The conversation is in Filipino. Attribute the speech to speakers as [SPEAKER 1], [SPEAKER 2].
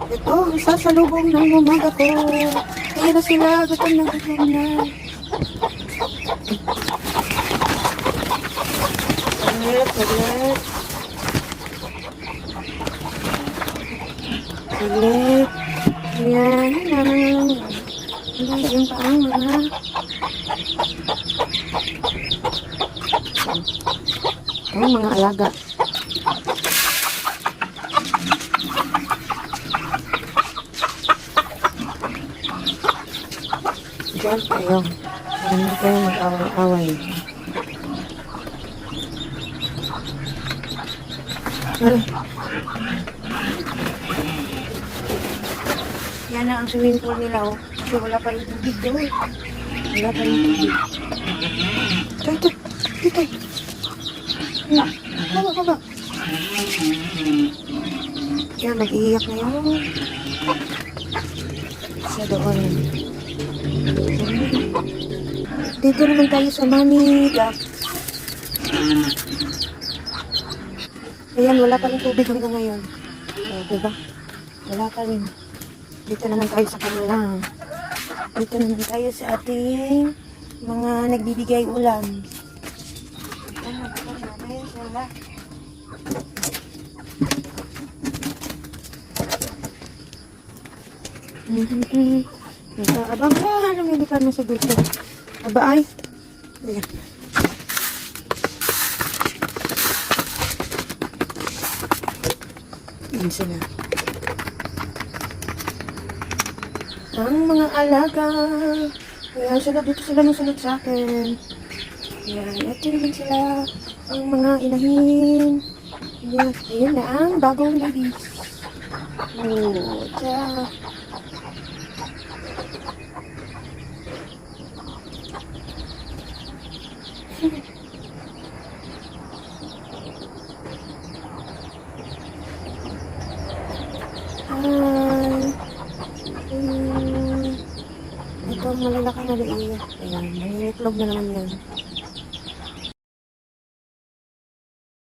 [SPEAKER 1] Ito, isa sa lubong ng umaga ko. Kaya na sila, gutom na gutom na. Saglit, saglit. Saglit. Ayan, ayan. Hindi yung paang mga. Ito, mga alaga. Diyan kayo. Hindi kayo mag-away-away. Yan na ang swimming pool nila, oh. Kasi wala pa rin tubig doon. Wala pa rin tubig. Ito. Baba. Yan, nag-iiyak na yun. Sa doon. Dito naman tayo sa Manila. Ayan, wala pa rin tubig hanggang ngayon. Diba? Wala pa rin. Dito naman tayo sa kanila. Dito naman tayo sa ating mga nagbibigay ulam. Ayan sila. Abang ka, lumilipan na sa dito. Aba ay. Ayan. Ayan sila. Ang mga alaga. Ayan sila, dito sila nasunod sa akin. Ayan, ito naman sila. Ang mga inahin. Ayan, ayan na ang bagong ladies. Oh, tiyan. Ito, malalaki na liit. Ayan, nangingitlog na naman yan.